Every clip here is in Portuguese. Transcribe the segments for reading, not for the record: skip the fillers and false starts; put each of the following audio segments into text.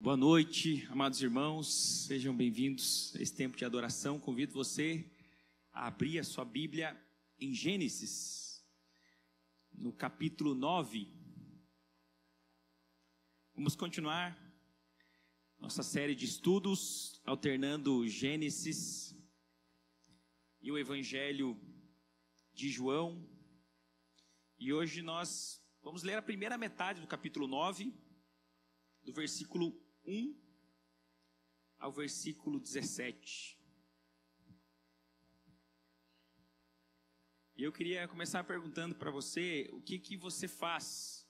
Boa noite, amados irmãos, sejam bem-vindos a esse tempo de adoração. Convido você a abrir a sua Bíblia em Gênesis, no capítulo 9. Vamos continuar nossa série de estudos, alternando Gênesis e o Evangelho de João. E hoje nós vamos ler a primeira metade do capítulo 9, do versículo 1 ao versículo 17. E eu queria começar perguntando para você o que você faz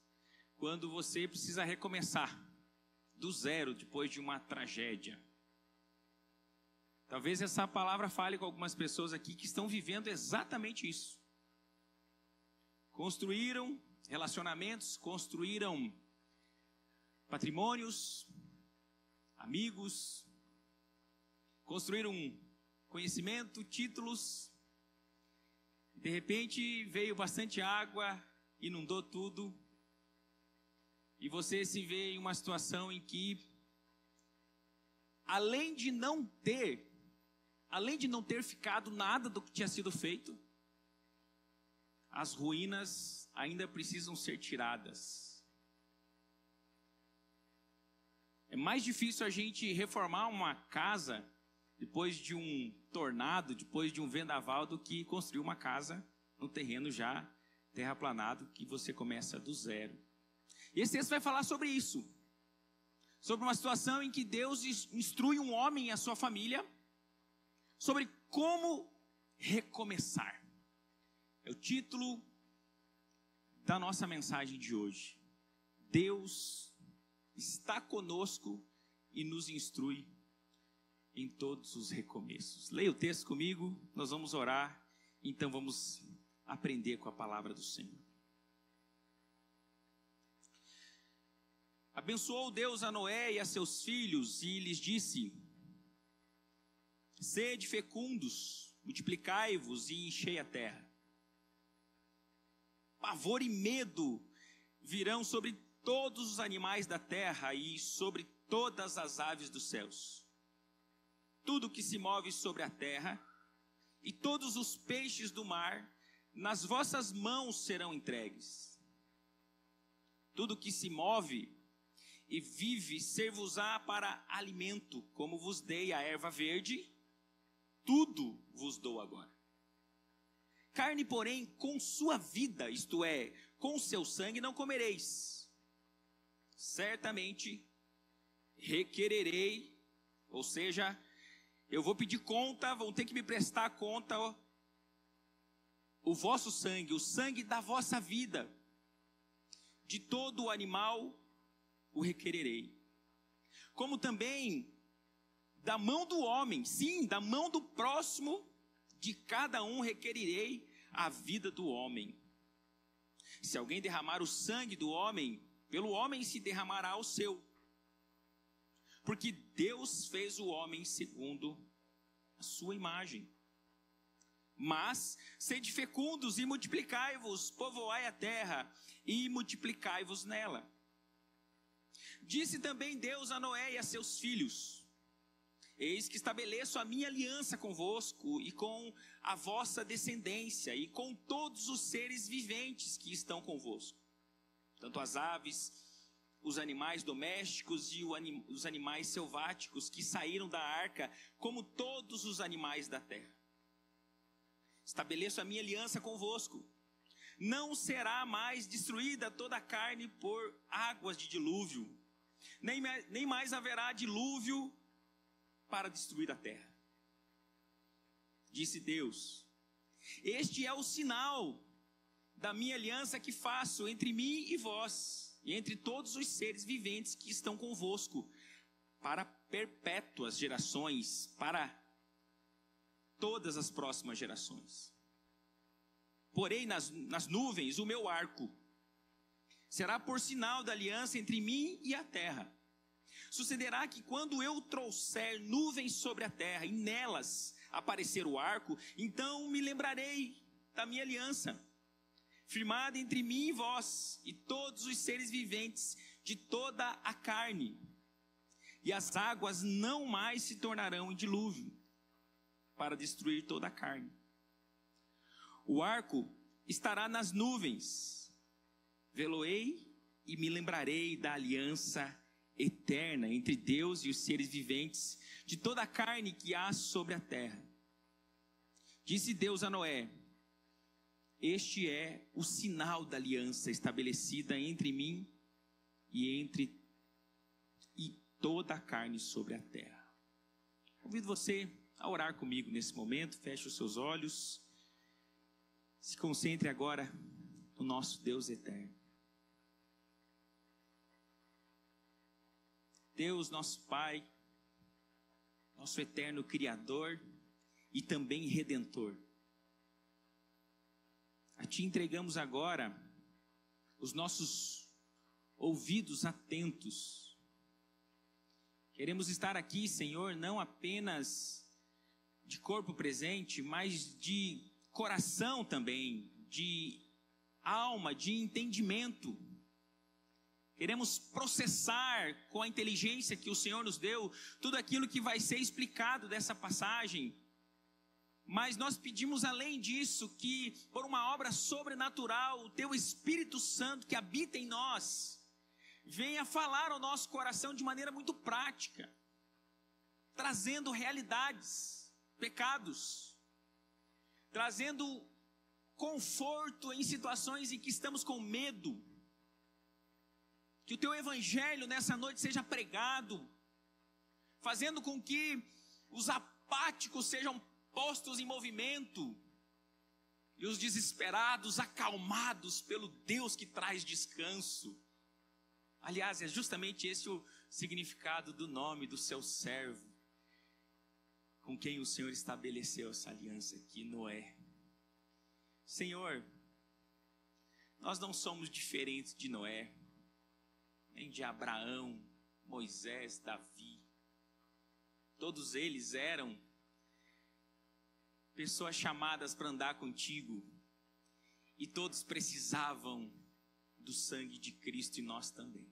quando você precisa recomeçar do zero depois de uma tragédia. Talvez essa palavra fale com algumas pessoas aqui que estão vivendo exatamente isso. Construíram relacionamentos, construíram patrimônios, amigos, construíram conhecimento, títulos. De repente veio bastante água, inundou tudo, e você se vê em uma situação em que, além de não ter ficado nada do que tinha sido feito, as ruínas ainda precisam ser tiradas. É mais difícil a gente reformar uma casa depois de um tornado, depois de um vendaval, do que construir uma casa no terreno já terraplanado, que você começa do zero. E esse texto vai falar sobre isso, sobre uma situação em que Deus instrui um homem e a sua família sobre como recomeçar. É o título da nossa mensagem de hoje. Deus está conosco e nos instrui em todos os recomeços. Leia o texto comigo, nós vamos orar, então vamos aprender com a palavra do Senhor. Abençoou Deus a Noé e a seus filhos e lhes disse: sede fecundos, multiplicai-vos e enchei a terra. Pavor e medo virão sobre todos os animais da terra e sobre todas as aves dos céus. Tudo que se move sobre a terra e todos os peixes do mar, nas vossas mãos serão entregues. Tudo que se move e vive ser-vos-á para alimento, como vos dei a erva verde, tudo vos dou agora. Carne, porém, com sua vida, isto é, com seu sangue, não comereis. Certamente requererei, ou seja, eu vou pedir conta, vão ter que me prestar conta, o vosso sangue, o sangue da vossa vida, de todo o animal o requererei. Como também da mão do homem, sim, da mão do próximo, de cada um requererei a vida do homem. Se alguém derramar o sangue do homem, pelo homem se derramará o seu. Porque Deus fez o homem segundo a sua imagem. Mas sede fecundos e multiplicai-vos, povoai a terra e multiplicai-vos nela. Disse também Deus a Noé e a seus filhos: eis que estabeleço a minha aliança convosco e com a vossa descendência e com todos os seres viventes que estão convosco. Tanto as aves, os animais domésticos e os animais selváticos que saíram da arca, como todos os animais da terra. Estabeleço a minha aliança convosco. Não será mais destruída toda a carne por águas de dilúvio, nem mais haverá dilúvio para destruir a terra. Disse Deus: este é o sinal da minha aliança que faço entre mim e vós, e entre todos os seres viventes que estão convosco, para perpétuas gerações, para todas as próximas gerações. Porém nas nuvens o meu arco será por sinal da aliança entre mim e a terra. Sucederá que quando eu trouxer nuvens sobre a terra e nelas aparecer o arco, então me lembrarei da minha aliança, firmada entre mim e vós, e todos os seres viventes de toda a carne. e as águas não mais se tornarão em dilúvio, para destruir toda a carne. O arco estará nas nuvens, vê-lo-ei e me lembrarei da aliança eterna entre Deus e os seres viventes, de toda a carne que há sobre a terra. Disse Deus a Noé: este é o sinal da aliança estabelecida entre mim e toda a carne sobre a terra. Convido você a orar comigo nesse momento. Feche os seus olhos. Se concentre agora no nosso Deus eterno. Deus, nosso Pai, nosso eterno Criador e também Redentor. A Ti entregamos agora os nossos ouvidos atentos. Queremos estar aqui, Senhor, não apenas de corpo presente, mas de coração também, de alma, de entendimento. Queremos processar com a inteligência que o Senhor nos deu tudo aquilo que vai ser explicado dessa passagem. Mas nós pedimos além disso que, por uma obra sobrenatural, o Teu Espírito Santo que habita em nós, venha falar ao nosso coração de maneira muito prática, trazendo realidades, pecados, trazendo conforto em situações em que estamos com medo. Que o Teu Evangelho nessa noite seja pregado, fazendo com que os apáticos sejam postos em movimento e os desesperados acalmados pelo Deus que traz descanso. Aliás, é justamente esse o significado do nome do Seu servo, com quem o Senhor estabeleceu essa aliança aqui, Noé. Senhor, nós não somos diferentes de Noé, nem de Abraão, Moisés, Davi. Todos eles eram pessoas chamadas para andar contigo, e todos precisavam do sangue de Cristo, e nós também.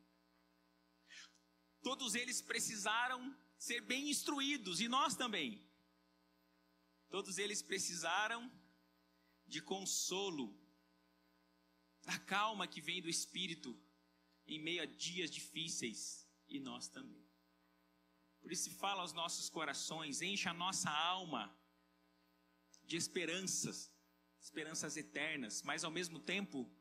Todos eles precisaram ser bem instruídos, e nós também. Todos eles precisaram de consolo, da calma que vem do Espírito em meio a dias difíceis, e nós também. Por isso fala aos nossos corações, enche a nossa alma de esperanças eternas, mas ao mesmo tempo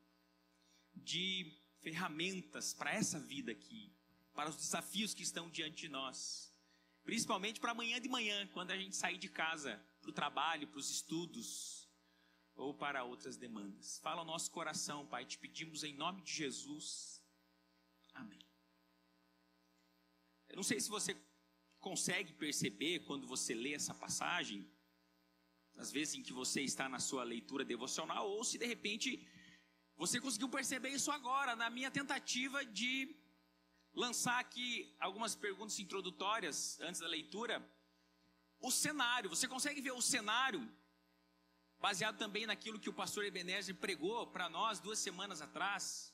de ferramentas para essa vida aqui, para os desafios que estão diante de nós, principalmente para amanhã de manhã, quando a gente sair de casa, para o trabalho, para os estudos, ou para outras demandas. Fala ao nosso coração, Pai, te pedimos em nome de Jesus, amém. Eu não sei se você consegue perceber quando você lê essa passagem, às vezes em que você está na sua leitura devocional, ou se de repente você conseguiu perceber isso agora, na minha tentativa de lançar aqui algumas perguntas introdutórias antes da leitura. O cenário, você consegue ver o cenário, baseado também naquilo que o pastor Ebenezer pregou para nós 2 semanas atrás.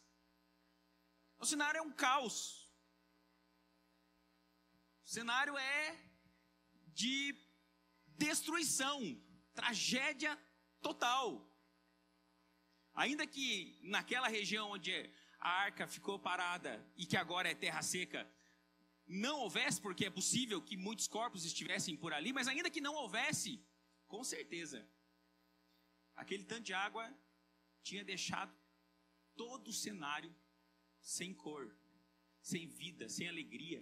O cenário é um caos. O cenário é de destruição, tragédia total. Ainda que naquela região onde a arca ficou parada e que agora é terra seca, não houvesse, porque é possível que muitos corpos estivessem por ali, mas ainda que não houvesse, com certeza, aquele tanto de água tinha deixado todo o cenário sem cor, sem vida, sem alegria.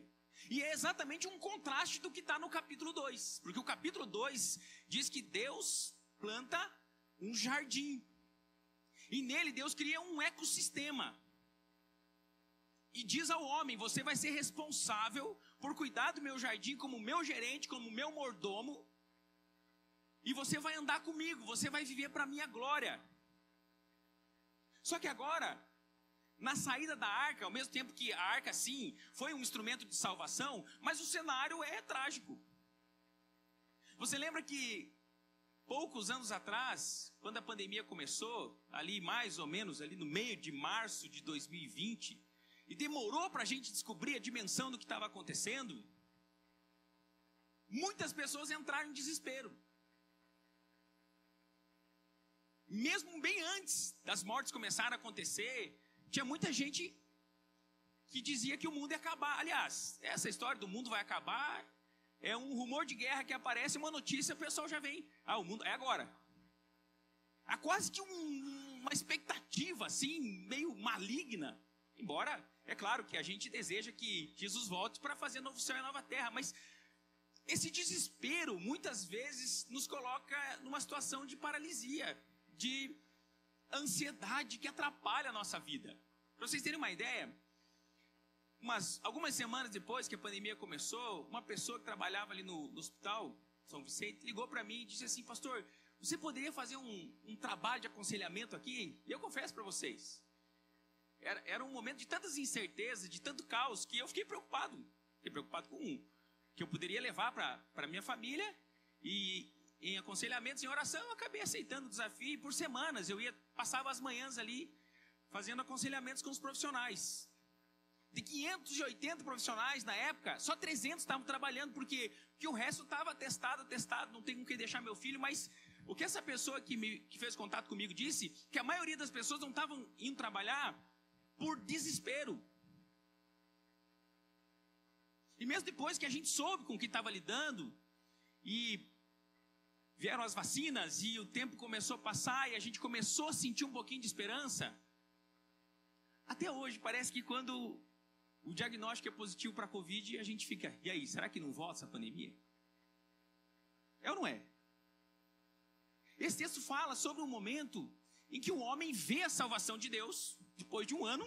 E é exatamente um contraste do que está no capítulo 2, porque o capítulo 2 diz que Deus planta um jardim, e nele Deus cria um ecossistema, e diz ao homem: você vai ser responsável por cuidar do meu jardim como meu gerente, como meu mordomo, e você vai andar comigo, você vai viver para a minha glória. Só que agora, na saída da arca, ao mesmo tempo que a arca sim foi um instrumento de salvação, mas o cenário é trágico. Você lembra que poucos anos atrás, quando a pandemia começou, ali mais ou menos ali no meio de março de 2020, e demorou para a gente descobrir a dimensão do que estava acontecendo, muitas pessoas entraram em desespero. Mesmo bem antes das mortes começarem a acontecer, tinha muita gente que dizia que o mundo ia acabar. Aliás, essa história do mundo vai acabar é um rumor de guerra que aparece, uma notícia, o pessoal já vem. O mundo é agora. Há quase que uma expectativa assim, meio maligna. Embora, é claro que a gente deseja que Jesus volte para fazer novo céu e nova terra, mas esse desespero muitas vezes nos coloca numa situação de paralisia, de ansiedade que atrapalha a nossa vida. Para vocês terem uma ideia, algumas semanas depois que a pandemia começou, uma pessoa que trabalhava ali no hospital São Vicente ligou para mim e disse assim: pastor, você poderia fazer um trabalho de aconselhamento aqui? E eu confesso para vocês, era um momento de tantas incertezas, de tanto caos, que eu fiquei preocupado. Fiquei preocupado com que eu poderia levar para minha família. E em aconselhamentos, em oração, eu acabei aceitando o desafio. E por semanas eu passava as manhãs ali fazendo aconselhamentos com os profissionais. De 580 profissionais na época, só 300 estavam trabalhando, porque o resto estava testado, não tem com que deixar meu filho. Mas o que essa pessoa que fez contato comigo disse, que a maioria das pessoas não estavam indo trabalhar por desespero. E mesmo depois que a gente soube com o que estava lidando, e vieram as vacinas, e o tempo começou a passar, e a gente começou a sentir um pouquinho de esperança, até hoje parece que quando o diagnóstico é positivo para a Covid, a gente fica: e aí, será que não volta essa pandemia? É ou não é? Esse texto fala sobre um momento em que o homem vê a salvação de Deus, depois de um ano,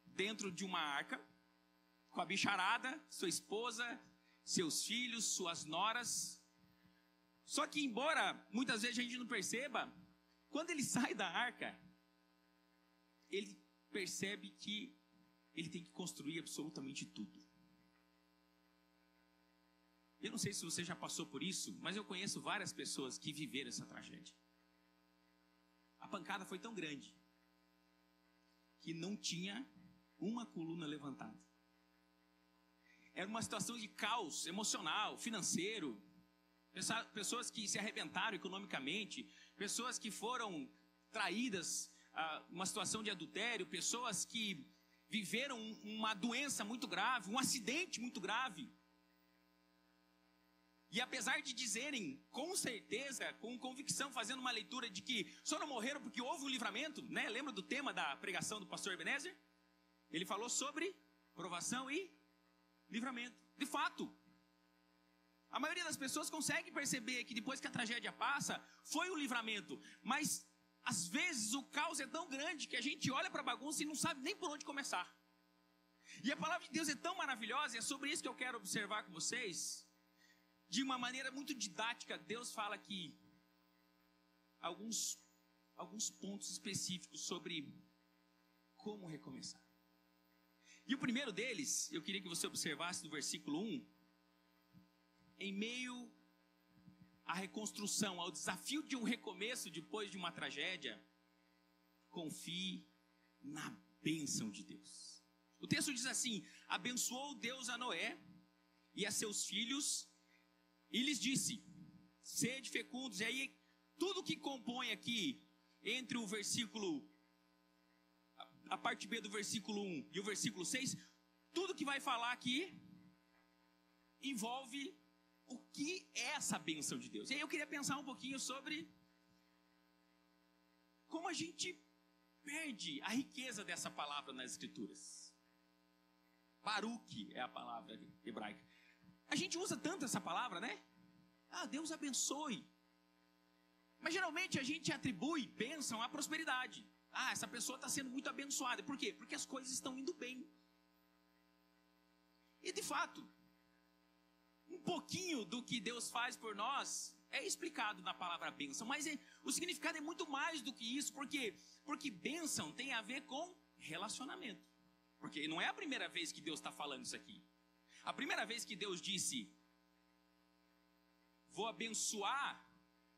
dentro de uma arca, com a bicharada, sua esposa, seus filhos, suas noras. Só que, embora muitas vezes a gente não perceba, quando ele sai da arca, ele percebe que ele tem que construir absolutamente tudo. Eu não sei se você já passou por isso, mas eu conheço várias pessoas que viveram essa tragédia. A pancada foi tão grande que não tinha uma coluna levantada. Era uma situação de caos emocional, financeiro. Pessoas que se arrebentaram economicamente, pessoas que foram traídas, uma situação de adultério, pessoas que viveram uma doença muito grave, um acidente muito grave. E apesar de dizerem, com certeza, com convicção, fazendo uma leitura de que só não morreram porque houve um livramento, né? Lembra do tema da pregação do pastor Ebenezer? Ele falou sobre provação e livramento. De fato, a maioria das pessoas consegue perceber que depois que a tragédia passa, foi um livramento. Mas, às vezes, o caos é tão grande que a gente olha para a bagunça e não sabe nem por onde começar. E a palavra de Deus é tão maravilhosa, e é sobre isso que eu quero observar com vocês. De uma maneira muito didática, Deus fala aqui alguns pontos específicos sobre como recomeçar. E o primeiro deles, eu queria que você observasse no versículo 1, em meio à reconstrução, ao desafio de um recomeço depois de uma tragédia, confie na bênção de Deus. O texto diz assim: abençoou Deus a Noé e a seus filhos, e lhes disse: sede fecundos. E aí, tudo que compõe aqui, entre o versículo, a parte B do versículo 1 e o versículo 6, tudo que vai falar aqui envolve o que é essa bênção de Deus. E aí eu queria pensar um pouquinho sobre como a gente perde a riqueza dessa palavra nas Escrituras. Baruque é a palavra hebraica. A gente usa tanto essa palavra, né? Deus abençoe. Mas geralmente a gente atribui bênção à prosperidade. Essa pessoa está sendo muito abençoada. Por quê? Porque as coisas estão indo bem. E de fato, um pouquinho do que Deus faz por nós é explicado na palavra bênção. Mas o significado é muito mais do que isso. Por quê? Porque bênção tem a ver com relacionamento. Porque não é a primeira vez que Deus está falando isso aqui. A primeira vez que Deus disse: vou abençoar,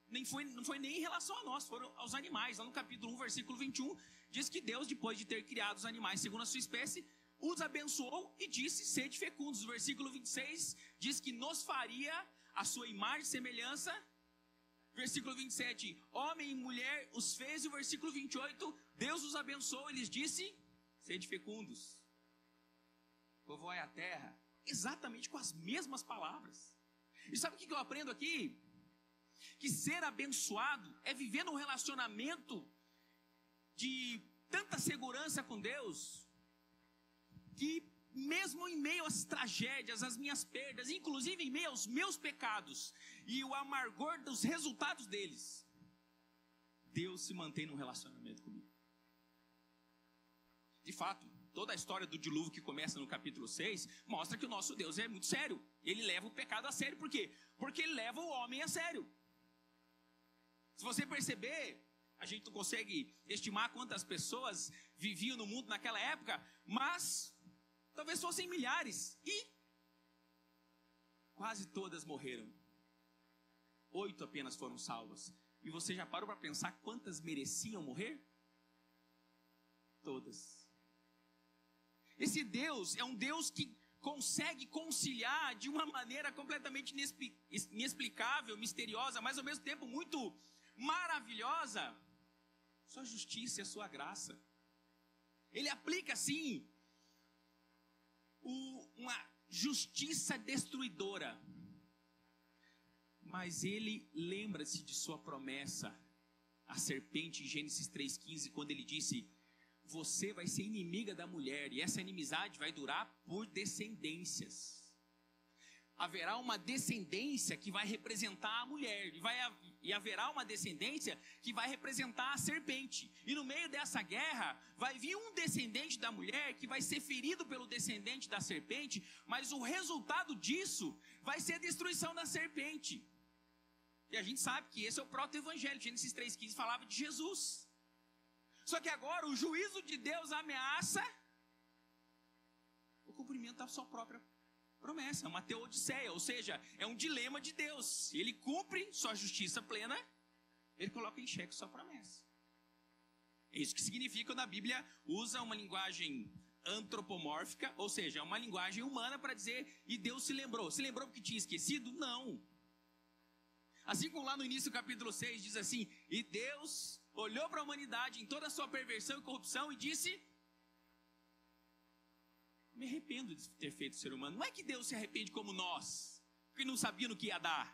não foi nem em relação a nós, foram aos animais. Lá no capítulo 1, versículo 21, diz que Deus, depois de ter criado os animais segundo a sua espécie, os abençoou e disse: sede fecundos. O versículo 26 diz que nos faria a sua imagem e semelhança. Versículo 27, homem e mulher os fez. E o versículo 28, Deus os abençoou e lhes disse: sede fecundos, povoai a terra. Exatamente com as mesmas palavras. E sabe o que eu aprendo aqui? Que ser abençoado é viver num relacionamento de tanta segurança com Deus, que mesmo em meio às tragédias, às minhas perdas, inclusive em meio aos meus pecados e o amargor dos resultados deles, Deus se mantém num relacionamento comigo. De fato, toda a história do dilúvio que começa no capítulo 6 mostra que o nosso Deus é muito sério. Ele leva o pecado a sério. Por quê? Porque ele leva o homem a sério. Se você perceber, a gente não consegue estimar quantas pessoas viviam no mundo naquela época, mas talvez fossem milhares, e quase todas morreram. 8 apenas foram salvas. E você já parou para pensar quantas mereciam morrer? Todas. Esse Deus é um Deus que consegue conciliar de uma maneira completamente inexplicável, misteriosa, mas ao mesmo tempo muito maravilhosa, sua justiça e a sua graça. Ele aplica assim uma justiça destruidora, mas ele lembra-se de sua promessa à serpente em Gênesis 3,15, quando ele disse: você vai ser inimiga da mulher, e essa inimizade vai durar por descendências. Haverá uma descendência que vai representar a mulher, e haverá uma descendência que vai representar a serpente. E no meio dessa guerra, vai vir um descendente da mulher que vai ser ferido pelo descendente da serpente, mas o resultado disso vai ser a destruição da serpente. E a gente sabe que esse é o proto-evangelho. Gênesis 3,15 falava de Jesus. Só que agora o juízo de Deus ameaça o cumprimento da sua própria promessa. É uma teodiceia, ou seja, é um dilema de Deus. Ele cumpre sua justiça plena, ele coloca em xeque sua promessa. É isso que significa quando a Bíblia usa uma linguagem antropomórfica, ou seja, uma linguagem humana para dizer: e Deus se lembrou. Se lembrou porque tinha esquecido? Não. Assim como lá no início do capítulo 6 diz assim: e Deus olhou para a humanidade em toda a sua perversão e corrupção e disse: me arrependo de ter feito o ser humano. Não é que Deus se arrepende como nós, porque não sabia no que ia dar.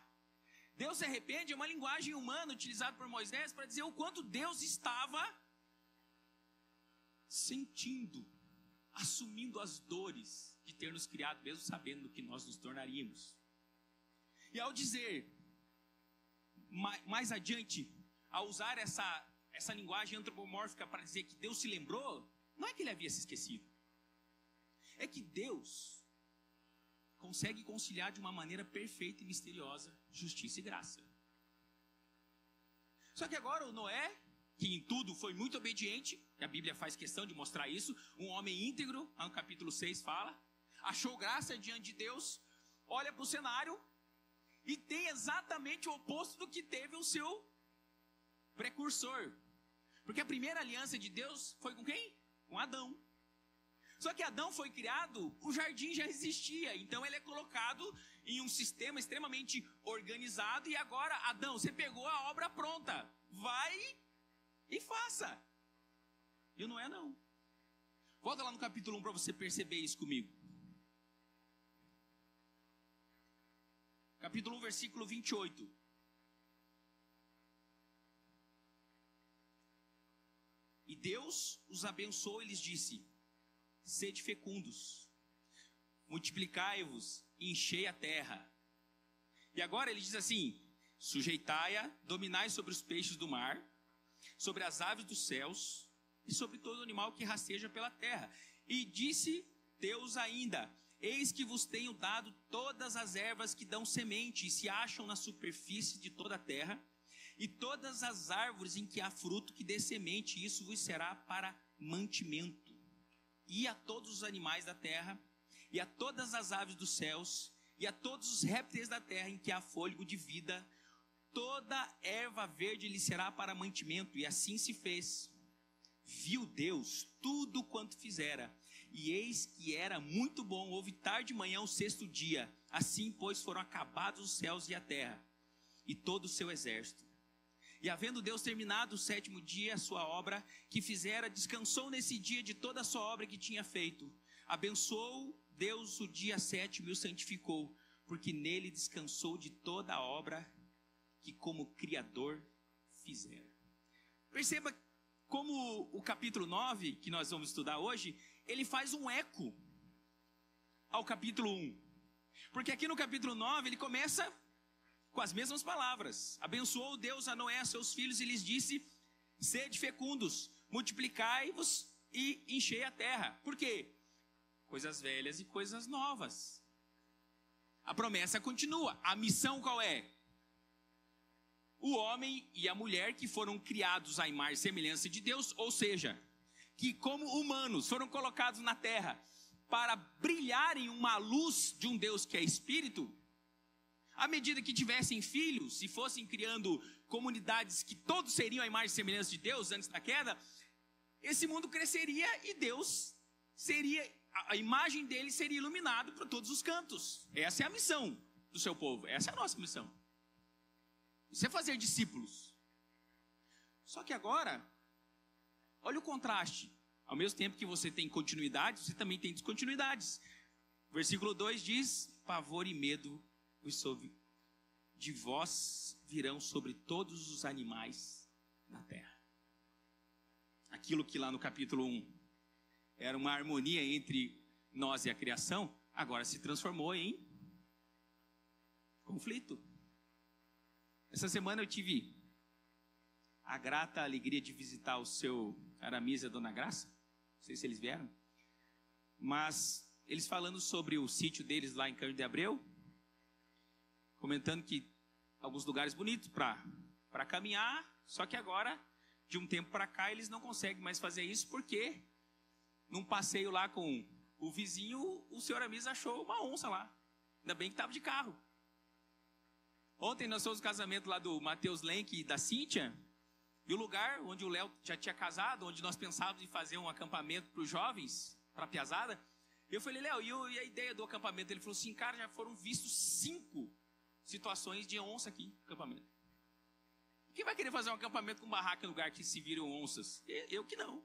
Deus se arrepende é uma linguagem humana utilizada por Moisés para dizer o quanto Deus estava sentindo, assumindo as dores de ter nos criado, mesmo sabendo do que nós nos tornaríamos. E ao dizer, mais adiante, ao usar essa linguagem antropomórfica para dizer que Deus se lembrou, não é que ele havia se esquecido. É que Deus consegue conciliar de uma maneira perfeita e misteriosa justiça e graça. Só que agora o Noé, que em tudo foi muito obediente, que a Bíblia faz questão de mostrar isso, um homem íntegro, no capítulo 6 fala, achou graça diante de Deus, olha para o cenário e tem exatamente o oposto do que teve o seu precursor. Porque a primeira aliança de Deus foi com quem? Com Adão. Só que Adão foi criado, o jardim já existia, então ele é colocado em um sistema extremamente organizado, e agora, Adão, você pegou a obra pronta, vai e faça. E não é não. Volta lá no capítulo 1 para você perceber isso comigo. Capítulo 1, versículo 28. E Deus os abençoou e lhes disse: sede fecundos, multiplicai-vos e enchei a terra. E agora ele diz assim: sujeitai-a, dominai sobre os peixes do mar, sobre as aves dos céus e sobre todo animal que rasteja pela terra. E disse Deus ainda: eis que vos tenho dado todas as ervas que dão semente e se acham na superfície de toda a terra, e todas as árvores em que há fruto que dê semente, isso vos será para mantimento. E a todos os animais da terra, e a todas as aves dos céus, e a todos os répteis da terra em que há fôlego de vida, toda erva verde lhe será para mantimento. E assim se fez. Viu Deus tudo quanto fizera, E eis que era muito bom, houve tarde de manhã o sexto dia. Assim, pois, foram acabados os céus e a terra, e todo o seu exército. E havendo Deus terminado o sétimo dia a sua obra que fizera, descansou nesse dia de toda a sua obra que tinha feito. Abençoou Deus o dia sétimo e o santificou, porque nele descansou de toda a obra que como Criador fizera. Perceba como o capítulo 9, que nós vamos estudar hoje, ele faz um eco ao capítulo 1. Porque aqui no capítulo 9 ele começa com as mesmas palavras. Abençoou Deus a Noé, a seus filhos, e lhes disse: sede fecundos, multiplicai-vos e enchei a terra. Por quê? Coisas velhas e coisas novas. A promessa continua. A missão qual é? O homem e a mulher que foram criados à imagem e semelhança de Deus, ou seja, que como humanos foram colocados na terra para brilharem uma luz de um Deus que é Espírito. À medida que tivessem filhos e fossem criando comunidades que todos seriam a imagem e semelhança de Deus antes da queda, esse mundo cresceria e Deus seria, a imagem dele seria iluminada para todos os cantos. Essa é a missão do seu povo, essa é a nossa missão. Isso é fazer discípulos. Só que agora, olha o contraste. Ao mesmo tempo que você tem continuidade, você também tem descontinuidades. Versículo 2 diz: pavor e medo de vós virão sobre todos os animais na terra. Aquilo que lá no capítulo 1 era uma harmonia entre nós e a criação, agora se transformou em conflito. Essa semana eu tive a grata alegria de visitar o seu Aramis e a Dona Graça. Não sei se eles vieram. Mas eles falando sobre o sítio deles lá em Cândido de Abreu, comentando que alguns lugares bonitos para caminhar, só que agora, de um tempo para cá, eles não conseguem mais fazer isso, porque num passeio lá com o vizinho, o senhor Aramis achou uma onça lá. Ainda bem que estava de carro. Ontem nós fomos no casamento lá do Matheus Lenk e da Cíntia, e o lugar onde o Léo já tinha casado, onde nós pensávamos em fazer um acampamento para os jovens, para a piazada. Eu falei: Léo, e a ideia do acampamento? Ele falou assim: cara, já foram vistos 5 situações de onça aqui no acampamento. Quem vai querer fazer um acampamento com barraca em lugar que se viram onças? Eu que não.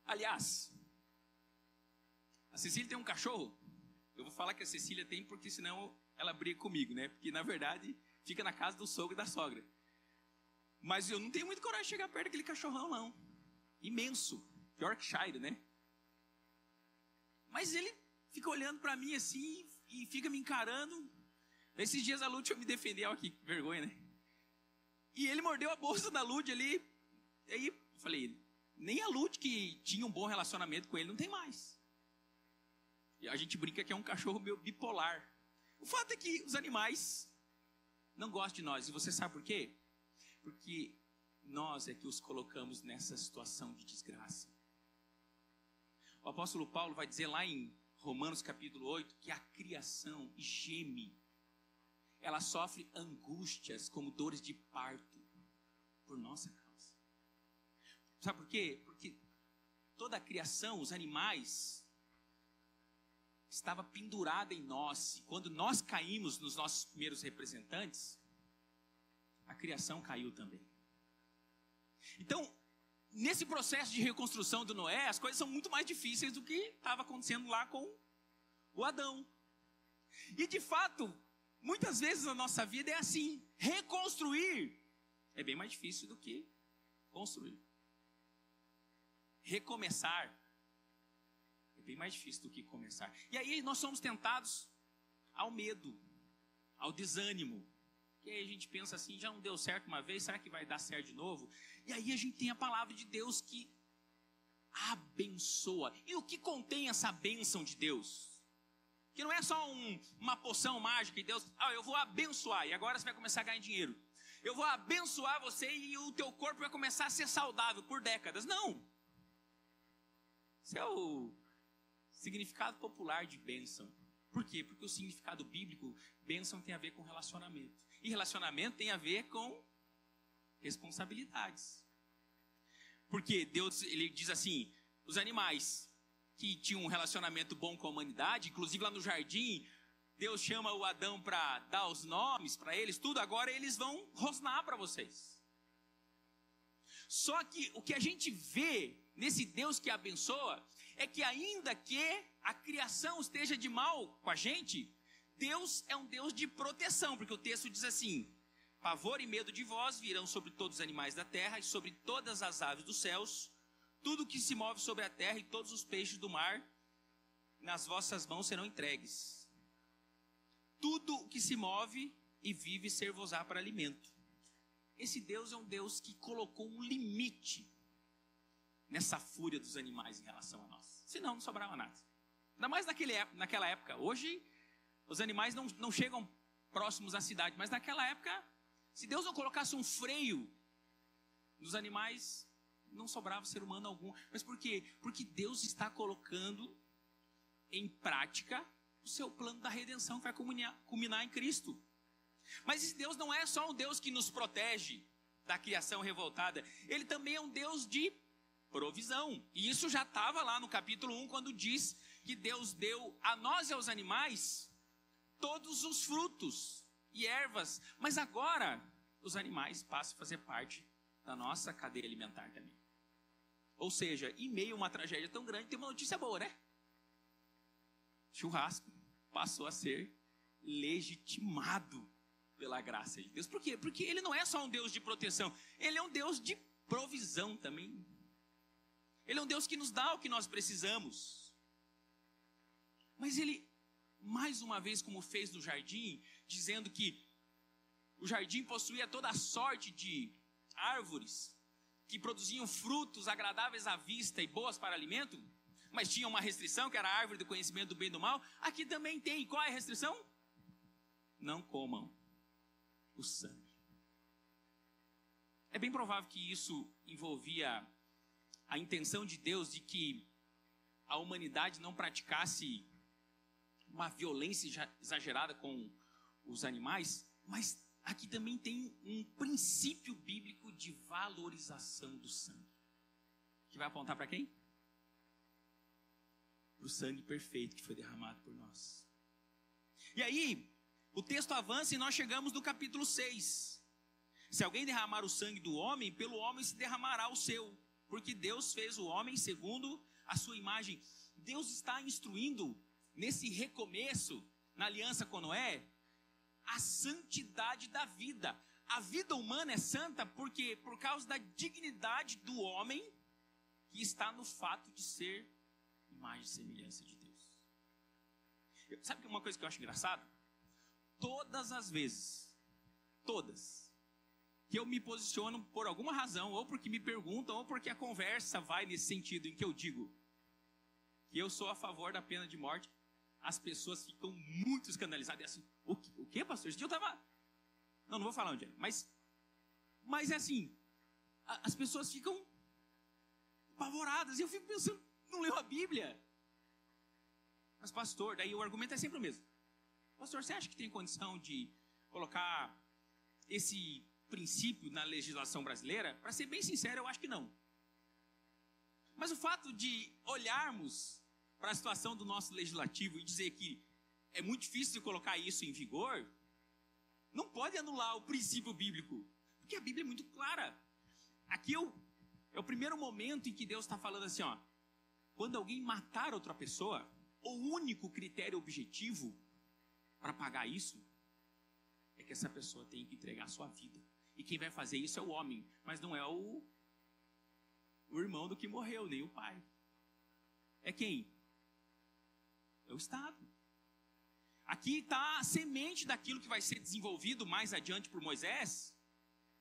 Aliás, a Cecília tem um cachorro. Eu vou falar que a Cecília tem, porque senão ela briga comigo, né? Porque na verdade fica na casa do sogro e da sogra. Mas eu não tenho muito coragem de chegar perto daquele cachorrão, não. Imenso. Yorkshire, né? Mas ele fica olhando pra mim assim e fica me encarando. Esses dias a Lúcia me defendeu. Olha que vergonha, né? E ele mordeu a bolsa da Lúcia ali. E aí eu falei: nem a Lúcia, que tinha um bom relacionamento com ele, não tem mais. E a gente brinca que é um cachorro meio bipolar. O fato é que os animais não gostam de nós. E você sabe por quê? Porque nós é que os colocamos nessa situação de desgraça. O apóstolo Paulo vai dizer lá em Romanos capítulo 8 que a criação geme. Ela sofre angústias como dores de parto por nossa causa. Sabe por quê? Porque toda a criação, os animais, estava pendurada em nós. E quando nós caímos nos nossos primeiros representantes, a criação caiu também. Então, nesse processo de reconstrução do Noé, as coisas são muito mais difíceis do que estava acontecendo lá com o Adão. E de fato, muitas vezes na nossa vida é assim. Reconstruir é bem mais difícil do que construir. Recomeçar é bem mais difícil do que começar. E aí nós somos tentados ao medo, ao desânimo. E aí a gente pensa assim: já não deu certo uma vez, será que vai dar certo de novo? E aí a gente tem a palavra de Deus que abençoa. E o que contém essa bênção de Deus? Que não é só uma poção mágica e Deus: eu vou abençoar e agora você vai começar a ganhar dinheiro. Eu vou abençoar você e o teu corpo vai começar a ser saudável por décadas. Não. Isso é o significado popular de bênção. Por quê? Porque o significado bíblico, bênção tem a ver com relacionamento. E relacionamento tem a ver com responsabilidades. Porque Deus, ele diz assim: os animais que tinham um relacionamento bom com a humanidade, inclusive lá no jardim, Deus chama o Adão para dar os nomes para eles, tudo, agora eles vão rosnar para vocês. Só que o que a gente vê nesse Deus que abençoa, é que ainda que a criação esteja de mal com a gente, Deus é um Deus de proteção, porque o texto diz assim: pavor e medo de vós virão sobre todos os animais da terra e sobre todas as aves dos céus, tudo que se move sobre a terra e todos os peixes do mar, nas vossas mãos serão entregues. Tudo o que se move e vive ser-vos-á para alimento. Esse Deus é um Deus que colocou um limite nessa fúria dos animais em relação a nós. Senão não sobrava nada. Ainda mais naquela época. Hoje os animais não chegam próximos à cidade, mas naquela época, se Deus não colocasse um freio nos animais, não sobrava ser humano algum. Mas por quê? Porque Deus está colocando em prática o seu plano da redenção, que vai culminar em Cristo. Mas esse Deus não é só um Deus que nos protege da criação revoltada. Ele também é um Deus de provisão. E isso já estava lá no capítulo 1, quando diz que Deus deu a nós e aos animais todos os frutos e ervas. Mas agora, os animais passam a fazer parte da nossa cadeia alimentar também. Ou seja, em meio a uma tragédia tão grande, tem uma notícia boa, né? Churrasco passou a ser legitimado pela graça de Deus. Por quê? Porque Ele não é só um Deus de proteção, Ele é um Deus de provisão também. Ele é um Deus que nos dá o que nós precisamos. Mas Ele, mais uma vez, como fez no jardim, dizendo que o jardim possuía toda a sorte de árvores que produziam frutos agradáveis à vista e boas para alimento, mas tinha uma restrição, que era a árvore do conhecimento do bem e do mal. Aqui também tem. Qual é a restrição? Não comam o sangue. É bem provável que isso envolvia a intenção de Deus de que a humanidade não praticasse uma violência exagerada com os animais, mas aqui também tem um princípio bíblico de valorização do sangue, que vai apontar para quem? Para o sangue perfeito que foi derramado por nós. E aí, o texto avança e nós chegamos no capítulo 6. Se alguém derramar o sangue do homem, pelo homem se derramará o seu, porque Deus fez o homem segundo a sua imagem. Deus está instruindo, nesse recomeço, na aliança com Noé, a santidade da vida. A vida humana é santa porque, por causa da dignidade do homem, que está no fato de ser imagem e semelhança de Deus. Sabe uma coisa que eu acho engraçado? Todas as vezes, que eu me posiciono por alguma razão, ou porque me perguntam, ou porque a conversa vai nesse sentido, em que eu digo que eu sou a favor da pena de morte, as pessoas ficam muito escandalizadas. É assim, o quê, pastor? Esse dia eu estava... Não vou falar onde é, mas é assim, as pessoas ficam apavoradas, e eu fico pensando, não leu a Bíblia? Mas pastor, daí o argumento é sempre o mesmo. Pastor, você acha que tem condição de colocar esse princípio na legislação brasileira? Para ser bem sincero, eu acho que não. Mas o fato de olharmos para a situação do nosso legislativo e dizer que é muito difícil de colocar isso em vigor, não pode anular o princípio bíblico, porque a Bíblia é muito clara. Aqui é o primeiro momento em que Deus está falando assim, ó, quando alguém matar outra pessoa, o único critério objetivo para pagar isso é que essa pessoa tem que entregar a sua vida. E quem vai fazer isso é o homem, mas não é o irmão do que morreu, nem o pai. É quem? É o Estado. Aqui está a semente daquilo que vai ser desenvolvido mais adiante por Moisés.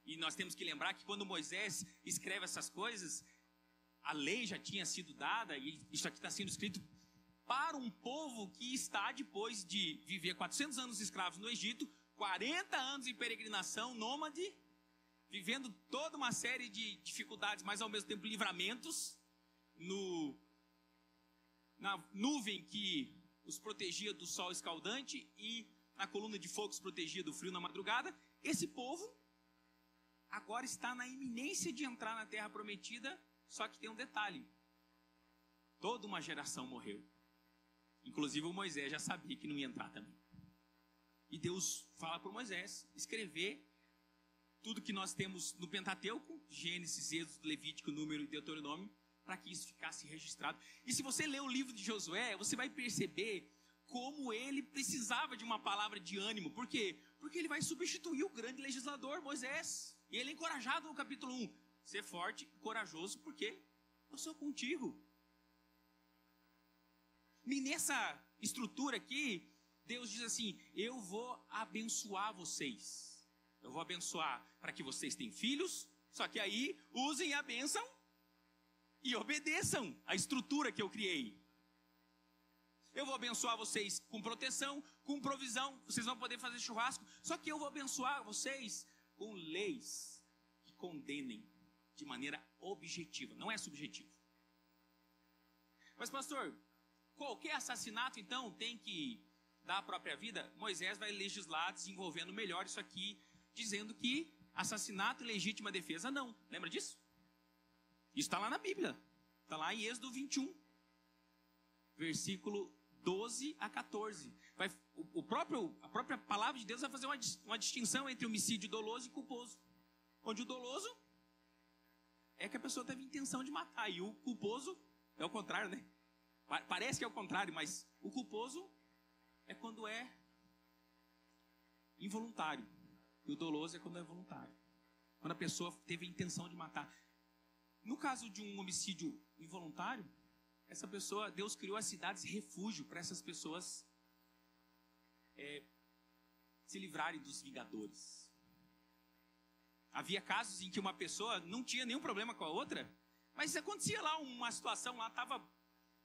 E nós temos que lembrar que quando Moisés escreve essas coisas, a lei já tinha sido dada, e isso aqui está sendo escrito para um povo que está, depois de viver 400 anos escravos no Egito, 40 anos em peregrinação, nômade, vivendo toda uma série de dificuldades, mas ao mesmo tempo livramentos, na nuvem que os protegia do sol escaldante e na coluna de fogo os protegia do frio na madrugada. Esse povo agora está na iminência de entrar na terra prometida, só que tem um detalhe: Toda uma geração morreu. Inclusive o Moisés já sabia que não ia entrar também. E Deus fala para Moisés escrever tudo que nós temos no Pentateuco, Gênesis, Êxodo, Levítico, Número e Deuteronômio, para que isso ficasse registrado. E se você ler o livro de Josué, você vai perceber como ele precisava de uma palavra de ânimo. Por quê? Porque ele vai substituir o grande legislador, Moisés. E ele é encorajado no capítulo 1. Ser forte e corajoso, porque eu sou contigo. E nessa estrutura aqui, Deus diz assim: eu vou abençoar vocês. Eu vou abençoar para que vocês tenham filhos. Só que aí, usem a bênção e obedeçam a estrutura que eu criei. Eu vou abençoar vocês com proteção, com provisão. Vocês vão poder fazer churrasco. Só que eu vou abençoar vocês com leis que condenem de maneira objetiva. Não é subjetivo. Mas pastor, qualquer assassinato então tem que dar a própria vida? Moisés vai legislar desenvolvendo melhor isso aqui, dizendo que assassinato e legítima defesa não. Lembra disso? Isso está lá na Bíblia. Está lá em Êxodo 21. Versículo 12 a 14. A própria palavra de Deus vai fazer uma distinção entre homicídio doloso e culposo. Onde o doloso é que a pessoa teve intenção de matar. E o culposo é o contrário, né? Parece que é o contrário, mas o culposo é quando é involuntário. E o doloso é quando é voluntário. Quando a pessoa teve a intenção de matar. No caso de um homicídio involuntário, essa pessoa, Deus criou as cidades refúgio para essas pessoas se livrarem dos vingadores. Havia casos em que uma pessoa não tinha nenhum problema com a outra, mas acontecia lá uma situação, lá estava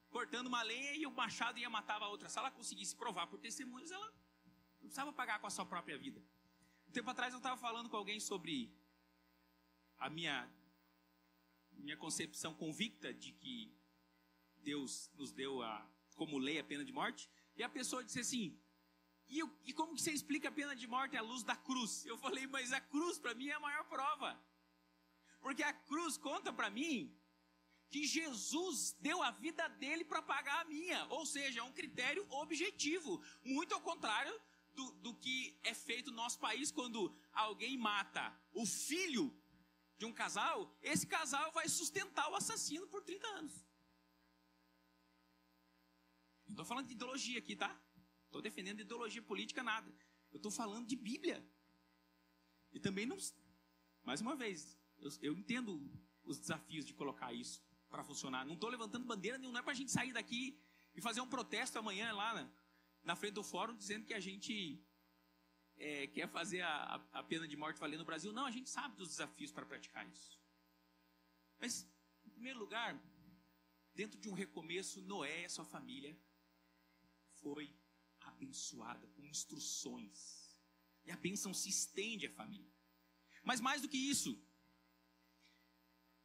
cortando uma lenha e o machado ia matar a outra. Se ela conseguisse provar por testemunhos, ela não precisava pagar com a sua própria vida. Um tempo atrás eu estava falando com alguém sobre a minha concepção convicta de que Deus nos deu como lei a pena de morte. E a pessoa disse assim: e como que você explica a pena de morte à luz da cruz? Eu falei: mas a cruz para mim é a maior prova. Porque a cruz conta para mim que Jesus deu a vida dele para pagar a minha. Ou seja, é um critério objetivo. Muito ao contrário do que é feito no nosso país quando alguém mata o filho de um casal. Esse casal vai sustentar o assassino por 30 anos. Não estou falando de ideologia aqui, tá? Estou defendendo ideologia política, nada. Eu estou falando de Bíblia. E também não... Mais uma vez, eu entendo os desafios de colocar isso para funcionar. Não estou levantando bandeira nenhuma, não é para a gente sair daqui e fazer um protesto amanhã lá na frente do fórum dizendo que a gente quer fazer a pena de morte valer no Brasil. Não, a gente sabe dos desafios para praticar isso. Mas, em primeiro lugar, dentro de um recomeço, Noé e a sua família foi abençoada com instruções. E a bênção se estende à família. Mas mais do que isso,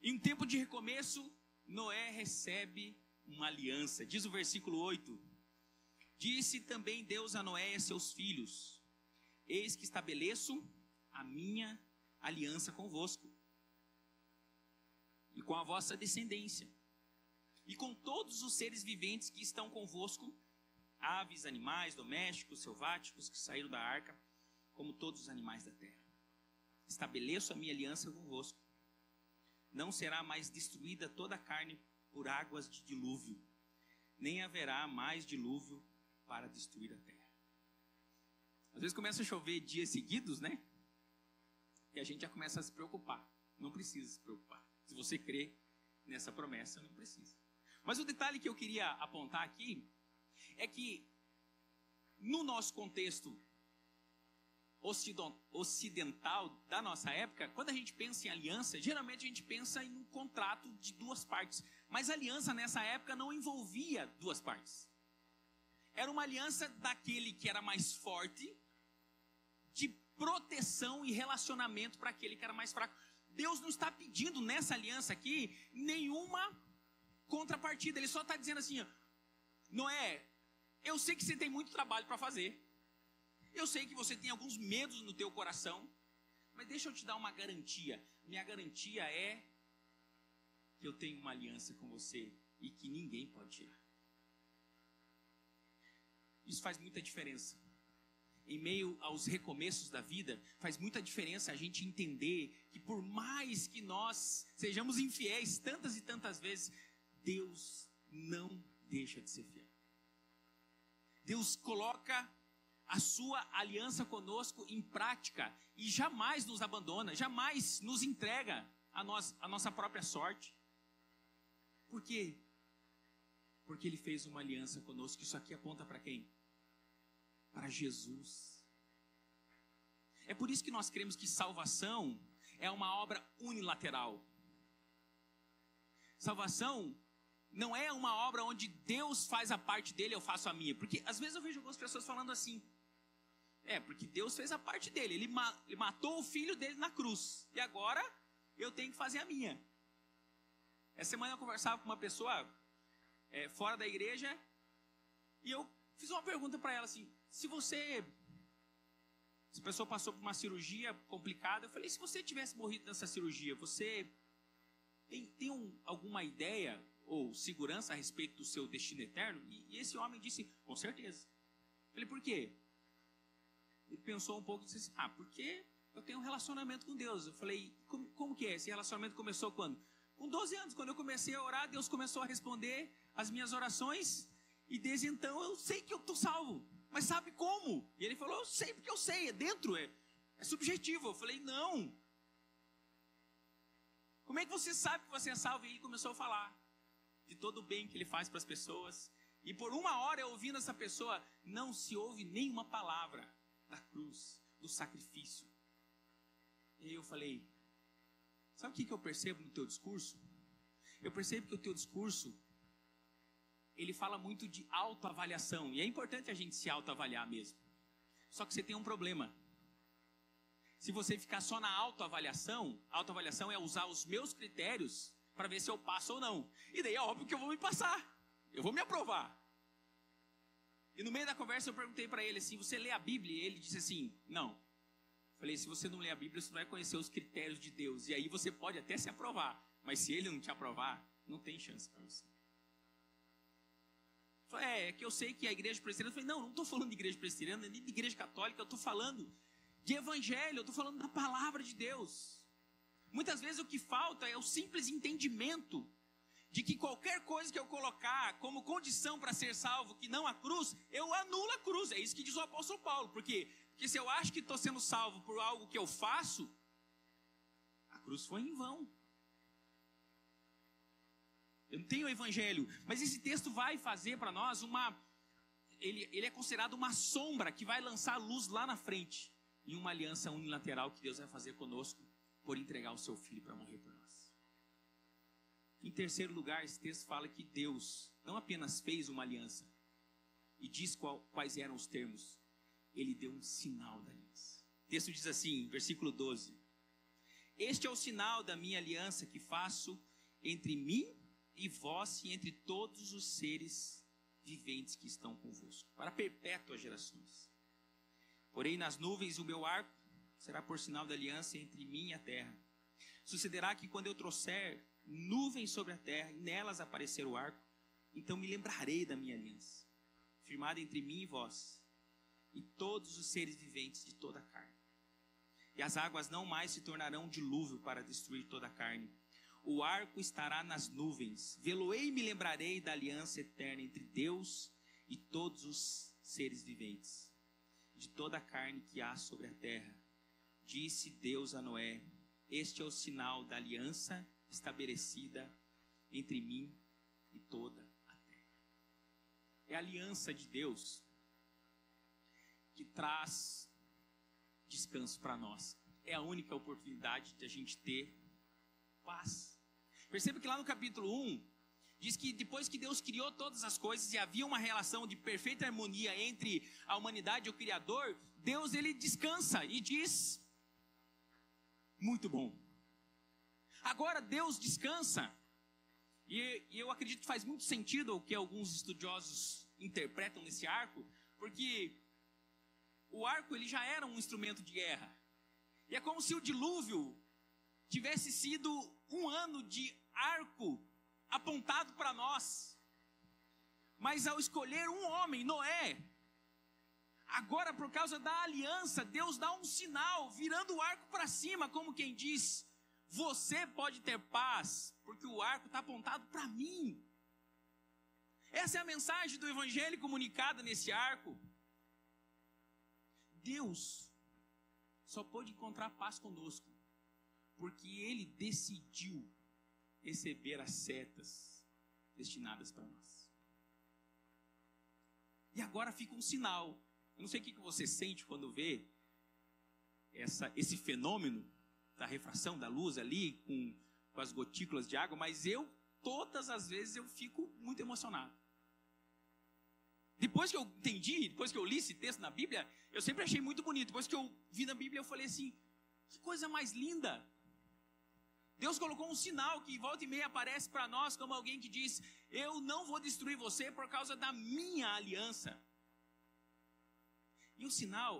em um tempo de recomeço, Noé recebe uma aliança. Diz o versículo 8: disse também Deus a Noé e a seus filhos: eis que estabeleço a minha aliança convosco e com a vossa descendência e com todos os seres viventes que estão convosco, aves, animais, domésticos, selváticos que saíram da arca, como todos os animais da terra. Estabeleço a minha aliança convosco. Não será mais destruída toda a carne por águas de dilúvio, nem haverá mais dilúvio para destruir a terra. Às vezes começa a chover dias seguidos, né? E a gente já começa a se preocupar. Não precisa se preocupar. Se você crê nessa promessa, não precisa. Mas o detalhe que eu queria apontar aqui é que, no nosso contexto ocidental da nossa época, quando a gente pensa em aliança, geralmente a gente pensa em um contrato de duas partes. Mas a aliança nessa época não envolvia duas partes. Era uma aliança daquele que era mais forte, de proteção e relacionamento para aquele que era mais fraco. Deus não está pedindo nessa aliança aqui nenhuma contrapartida. Ele só está dizendo assim: ó, Noé, eu sei que você tem muito trabalho para fazer. Eu sei que você tem alguns medos no teu coração. Mas deixa eu te dar uma garantia. Minha garantia é que eu tenho uma aliança com você. e que ninguém pode tirar. Isso faz muita diferença. Em meio aos recomeços da vida, faz muita diferença a gente entender que por mais que nós sejamos infiéis tantas e tantas vezes, Deus não deixa de ser fiel. Deus coloca a sua aliança conosco em prática e jamais nos abandona, jamais nos entrega a nossa própria sorte. Por quê? Porque Ele fez uma aliança conosco. Isso aqui aponta para quem? Para Jesus. É por isso que nós cremos que salvação é uma obra unilateral. Salvação não é uma obra onde Deus faz a parte dele e eu faço a minha. Porque às vezes eu vejo algumas pessoas falando assim: porque Deus fez a parte dele, ele matou o filho dele na cruz, e agora eu tenho que fazer a minha. Essa semana eu conversava com uma pessoa fora da igreja, e eu fiz uma pergunta para ela assim: se a pessoa passou por uma cirurgia complicada, eu falei: se você tivesse morrido nessa cirurgia, você tem alguma ideia ou segurança a respeito do seu destino eterno? E esse homem disse: com certeza. Eu falei: por quê? Ele pensou um pouco e disse assim: porque eu tenho um relacionamento com Deus. Eu falei: como que é? Esse relacionamento começou quando? Com 12 anos, quando eu comecei a orar, Deus começou a responder as minhas orações, e desde então eu sei que eu estou salvo. Mas sabe como? E ele falou: eu sei, porque eu sei, é dentro, é subjetivo. Eu falei: não. Como é que você sabe que você é salvo? E ele começou a falar de todo o bem que ele faz para as pessoas. E por uma hora eu ouvindo essa pessoa, não se ouve nenhuma palavra da cruz, do sacrifício. E aí eu falei: sabe o que eu percebo no teu discurso? Eu percebo que o teu discurso, ele fala muito de autoavaliação. E é importante a gente se autoavaliar mesmo. Só que você tem um problema. Se você ficar só na autoavaliação é usar os meus critérios para ver se eu passo ou não. E daí é óbvio que eu vou me passar. Eu vou me aprovar. E no meio da conversa eu perguntei para ele assim: você lê a Bíblia? E ele disse assim: não. Eu falei: se você não lê a Bíblia, você não vai conhecer os critérios de Deus. E aí você pode até se aprovar. Mas se ele não te aprovar, não tem chance para você. Eu falei: é que eu sei que a igreja presbiteriana... Eu falei: não estou falando de igreja presbiteriana, nem de igreja católica. Eu estou falando de evangelho, eu estou falando da palavra de Deus. Muitas vezes o que falta é o simples entendimento de que qualquer coisa que eu colocar como condição para ser salvo, que não a cruz, eu anulo a cruz. É isso que diz o apóstolo Paulo. Por quê? Porque se eu acho que estou sendo salvo por algo que eu faço, a cruz foi em vão. Eu não tenho o evangelho. Mas esse texto vai fazer para nós ele é considerado uma sombra que vai lançar luz lá na frente, em uma aliança unilateral que Deus vai fazer conosco, por entregar o seu filho para morrer por nós. Em terceiro lugar, esse texto fala que Deus não apenas fez uma aliança e diz quais eram os termos, ele deu um sinal da aliança. O texto diz assim, versículo 12: este é o sinal da minha aliança que faço entre mim e vós e entre todos os seres viventes que estão convosco, para perpétuas gerações. Porém, nas nuvens o meu arco será por sinal da aliança entre mim e a terra. Sucederá que quando eu trouxer nuvens sobre a terra e nelas aparecer o arco, então me lembrarei da minha aliança, firmada entre mim e vós, e todos os seres viventes de toda a carne. E as águas não mais se tornarão dilúvio para destruir toda a carne. O arco estará nas nuvens. Vê-lo-ei e me lembrarei da aliança eterna entre Deus e todos os seres viventes, de toda a carne que há sobre a terra. Disse Deus a Noé: este é o sinal da aliança estabelecida entre mim e toda a terra. É a aliança de Deus que traz descanso para nós. É a única oportunidade de a gente ter paz. Perceba que lá no capítulo 1, diz que depois que Deus criou todas as coisas e havia uma relação de perfeita harmonia entre a humanidade e o Criador, Deus ele descansa e diz: muito bom. Agora Deus descansa, e eu acredito que faz muito sentido o que alguns estudiosos interpretam nesse arco, porque o arco ele já era um instrumento de guerra. E é como se o dilúvio tivesse sido um ano de arco apontado para nós. Mas ao escolher um homem, Noé, agora por causa da aliança, Deus dá um sinal, virando o arco para cima, como quem diz: você pode ter paz, porque o arco está apontado para mim. Essa é a mensagem do evangelho comunicada nesse arco. Deus só pôde encontrar paz conosco porque Ele decidiu receber as setas destinadas para nós. E agora fica um sinal. Eu não sei o que você sente quando vê esse fenômeno da refração da luz ali, com as gotículas de água, mas todas as vezes eu fico muito emocionado. Depois que eu entendi, depois que eu li esse texto na Bíblia, eu sempre achei muito bonito. Depois que eu vi na Bíblia, eu falei assim: que coisa mais linda! Deus colocou um sinal que volta e meia aparece para nós como alguém que diz: eu não vou destruir você por causa da minha aliança. E o sinal,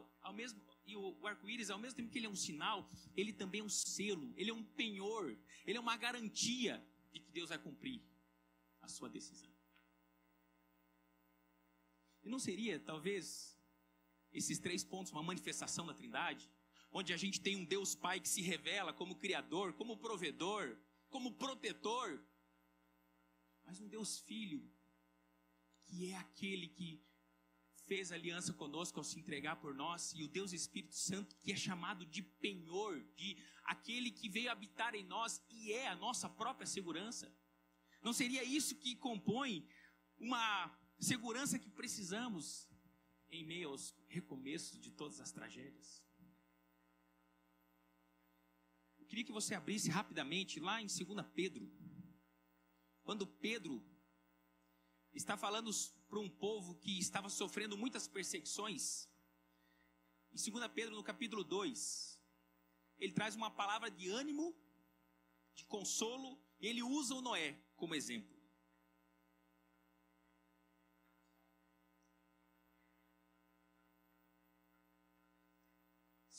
o arco-íris, ao mesmo tempo que ele é um sinal, ele também é um selo, ele é um penhor, ele é uma garantia de que Deus vai cumprir a sua decisão. E não seria, talvez, esses 3 pontos uma manifestação da Trindade? Onde a gente tem um Deus Pai que se revela como Criador, como Provedor, como Protetor. Mas um Deus Filho, que é aquele que fez aliança conosco ao se entregar por nós. E o Deus Espírito Santo, que é chamado de penhor, de aquele que veio habitar em nós e é a nossa própria segurança. Não seria isso que compõe uma segurança que precisamos em meio aos recomeços de todas as tragédias? Eu queria que você abrisse rapidamente lá em 2 Pedro. Quando Pedro está falando para um povo que estava sofrendo muitas perseguições, em 2 Pedro, no capítulo 2, ele traz uma palavra de ânimo, de consolo, e ele usa o Noé como exemplo.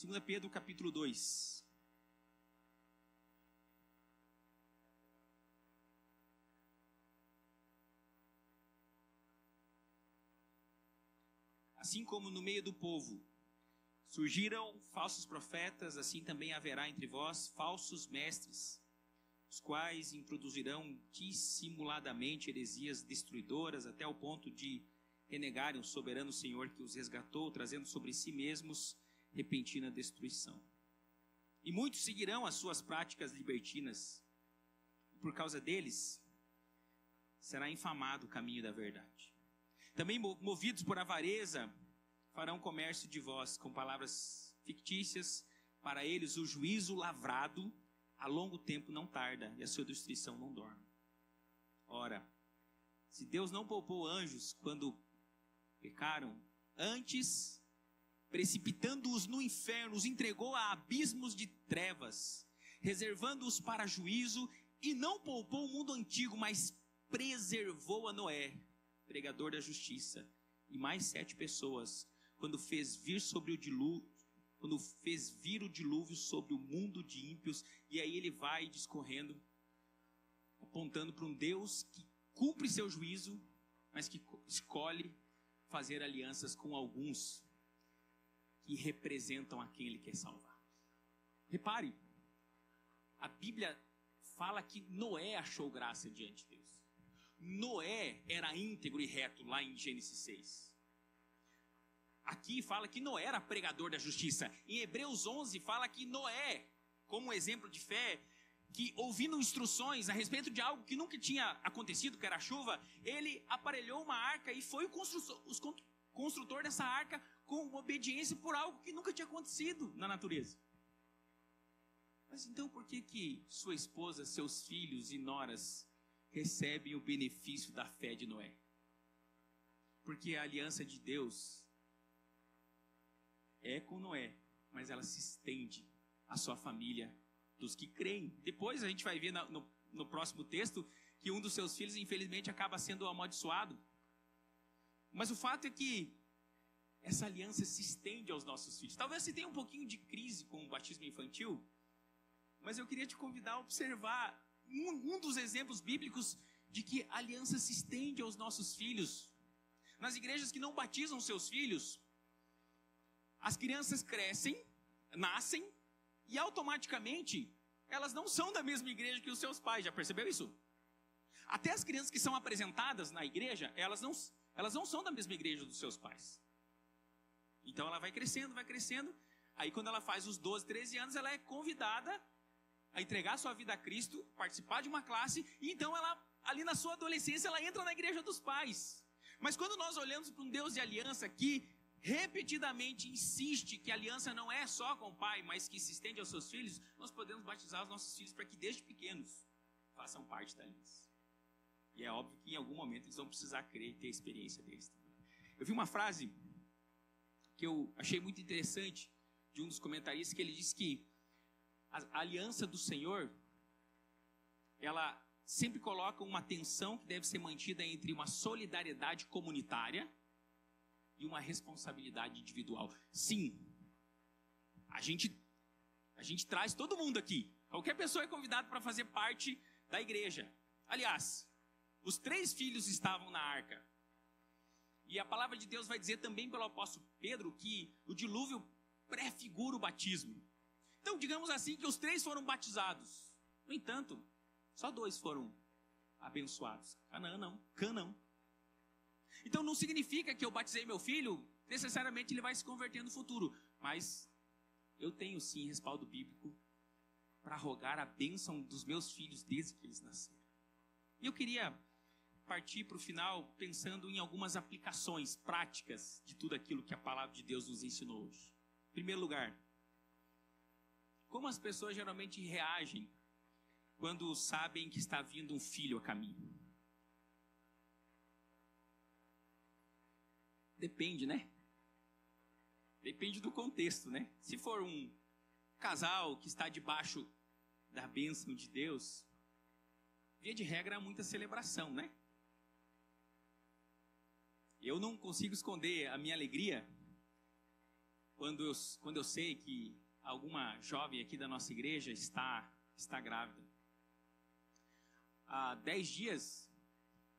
2 Pedro capítulo 2. Assim como no meio do povo surgiram falsos profetas, assim também haverá entre vós falsos mestres, os quais introduzirão dissimuladamente heresias destruidoras, até o ponto de renegarem o soberano Senhor que os resgatou, trazendo sobre si mesmos repentina destruição. E muitos seguirão as suas práticas libertinas, e por causa deles será infamado o caminho da verdade. Também movidos por avareza, farão comércio de vós com palavras fictícias. Para eles o juízo lavrado a longo tempo não tarda, e a sua destruição não dorme. Ora, se Deus não poupou anjos quando pecaram, antes, precipitando-os no inferno, os entregou a abismos de trevas, reservando-os para juízo, e não poupou o mundo antigo, mas preservou a Noé, pregador da justiça, e mais 7 pessoas, quando fez vir o dilúvio sobre o mundo de ímpios. E aí ele vai discorrendo, apontando para um Deus que cumpre seu juízo, mas que escolhe fazer alianças com alguns que representam a quem ele quer salvar. Repare, a Bíblia fala que Noé achou graça diante de Deus. Noé era íntegro e reto lá em Gênesis 6. Aqui fala que Noé era pregador da justiça. Em Hebreus 11 fala que Noé, como exemplo de fé, que ouvindo instruções a respeito de algo que nunca tinha acontecido, que era a chuva, ele aparelhou uma arca e foi o construtor dessa arca com obediência por algo que nunca tinha acontecido na natureza. Mas então por que sua esposa, seus filhos e noras recebem o benefício da fé de Noé? Porque a aliança de Deus é com Noé, mas ela se estende à sua família dos que creem. Depois a gente vai ver no próximo texto que um dos seus filhos infelizmente acaba sendo amaldiçoado. Mas o fato é que essa aliança se estende aos nossos filhos. Talvez você tenha um pouquinho de crise com o batismo infantil, mas eu queria te convidar a observar um dos exemplos bíblicos de que a aliança se estende aos nossos filhos. Nas igrejas que não batizam seus filhos, as crianças crescem, nascem, e automaticamente elas não são da mesma igreja que os seus pais. Já percebeu isso? Até as crianças que são apresentadas na igreja, elas não são da mesma igreja dos seus pais. Então ela vai crescendo. Aí quando ela faz os 12, 13 anos, ela é convidada a entregar sua vida a Cristo, participar de uma classe, e então ela, ali na sua adolescência, ela entra na igreja dos pais. Mas quando nós olhamos para um Deus de aliança que repetidamente insiste que a aliança não é só com o pai, mas que se estende aos seus filhos, nós podemos batizar os nossos filhos para que desde pequenos façam parte da aliança. E é óbvio que em algum momento eles vão precisar crer e ter a experiência deles também. Eu vi uma frase que eu achei muito interessante de um dos comentaristas, que ele disse que a aliança do Senhor, ela sempre coloca uma tensão que deve ser mantida entre uma solidariedade comunitária e uma responsabilidade individual. Sim, a gente traz todo mundo aqui. Qualquer pessoa é convidada para fazer parte da igreja. Aliás, os 3 filhos estavam na arca. E a palavra de Deus vai dizer também pelo apóstolo Pedro que o dilúvio prefigura o batismo. Então, digamos assim, que os 3 foram batizados. No entanto, só 2 foram abençoados. Cã não. Então não significa que eu batizei meu filho, necessariamente ele vai se converter no futuro. Mas eu tenho sim respaldo bíblico para rogar a bênção dos meus filhos desde que eles nasceram. E eu queria partir para o final pensando em algumas aplicações práticas de tudo aquilo que a palavra de Deus nos ensinou hoje. Em primeiro lugar, como as pessoas geralmente reagem quando sabem que está vindo um filho a caminho? Depende, né? Depende do contexto, né? Se for um casal que está debaixo da bênção de Deus, via de regra há muita celebração, né? Eu não consigo esconder a minha alegria quando eu sei que alguma jovem aqui da nossa igreja está grávida. Há 10 dias,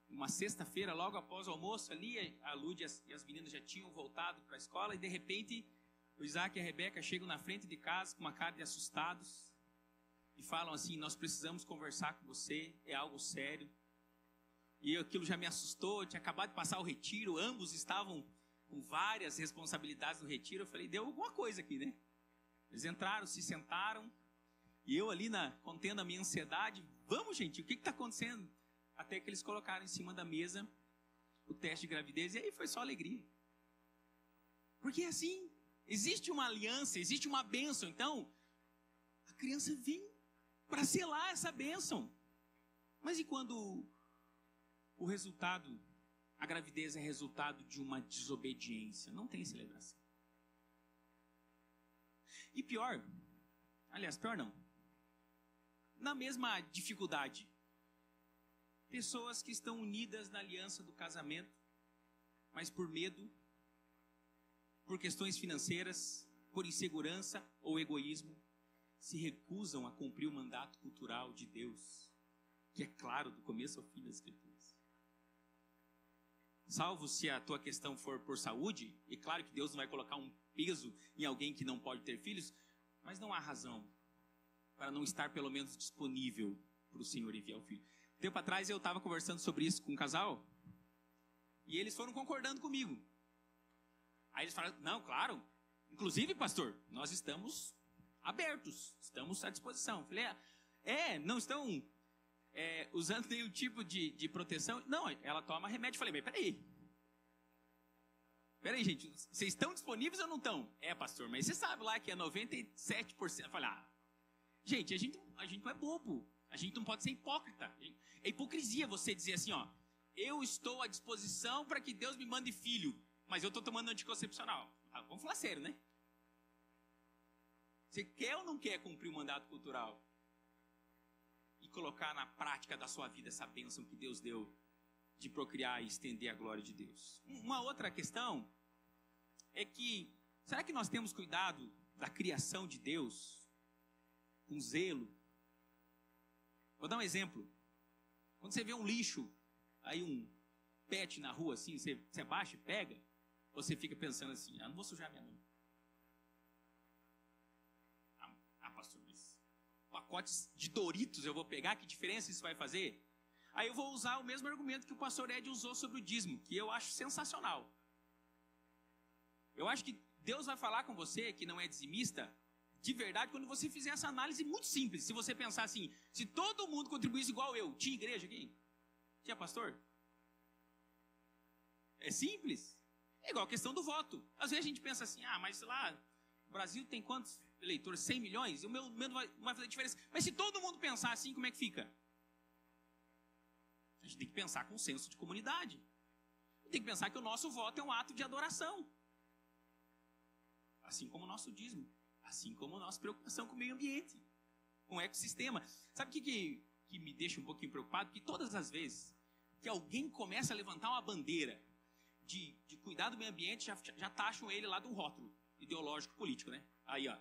uma sexta-feira, logo após o almoço ali, a Lud e as meninas já tinham voltado para a escola e de repente o Isaac e a Rebeca chegam na frente de casa com uma cara de assustados e falam assim: nós precisamos conversar com você, é algo sério. E aquilo já me assustou, tinha acabado de passar o retiro, ambos estavam com várias responsabilidades no retiro. Eu falei, deu alguma coisa aqui, né? Eles entraram, se sentaram, e eu ali contendo a minha ansiedade, vamos gente, o que está acontecendo? Até que eles colocaram em cima da mesa o teste de gravidez, e aí foi só alegria. Porque assim, existe uma aliança, existe uma bênção, então a criança vem para selar essa bênção. Mas e quando o resultado, a gravidez é resultado de uma desobediência? Não tem celebração. E pior não, na mesma dificuldade, pessoas que estão unidas na aliança do casamento, mas por medo, por questões financeiras, por insegurança ou egoísmo, se recusam a cumprir o mandato cultural de Deus, que é claro do começo ao fim das Escrituras. Salvo se a tua questão for por saúde, e claro que Deus não vai colocar um peso em alguém que não pode ter filhos, mas não há razão para não estar pelo menos disponível para o Senhor enviar o filho. Tempo atrás eu estava conversando sobre isso com um casal, e eles foram concordando comigo. Aí eles falaram, não, claro, inclusive pastor, nós estamos abertos, estamos à disposição. Eu falei, não estão usando nenhum tipo de proteção? Não, ela toma remédio. Eu falei, mas peraí gente, vocês estão disponíveis ou não estão? Pastor, mas você sabe lá que é 97%. Eu falei, gente, a gente não é bobo, a gente não pode ser hipócrita. É hipocrisia você dizer assim, eu estou à disposição para que Deus me mande filho, mas eu estou tomando anticoncepcional. Vamos falar sério, né? Você quer ou não quer cumprir o mandato cultural? E colocar na prática da sua vida essa bênção que Deus deu de procriar e estender a glória de Deus. Uma outra questão é que, será que nós temos cuidado da criação de Deus com zelo? Vou dar um exemplo. Quando você vê um lixo, aí um pet na rua, assim, você abaixa e pega, ou você fica pensando assim, não vou sujar minha mão. Pastor, mas pacotes de Doritos eu vou pegar, que diferença isso vai fazer? Aí eu vou usar o mesmo argumento que o pastor Ed usou sobre o dízimo, que eu acho sensacional. Eu acho que Deus vai falar com você que não é dizimista, de verdade, quando você fizer essa análise muito simples. Se você pensar assim, se todo mundo contribuísse igual eu, tinha igreja aqui? Tinha pastor? É simples. É igual a questão do voto. Às vezes a gente pensa assim, mas lá, o Brasil tem quantos eleitores? 100 milhões? O meu não vai fazer diferença. Mas se todo mundo pensar assim, como é que fica? A gente tem que pensar com senso de comunidade. Tem que pensar que o nosso voto é um ato de adoração. Assim como o nosso dízimo. Assim como a nossa preocupação com o meio ambiente. Com o ecossistema. Sabe o que me deixa um pouquinho preocupado? Que todas as vezes que alguém começa a levantar uma bandeira de cuidar do meio ambiente, já taxam ele lá de um rótulo ideológico político, né? Aí, ó.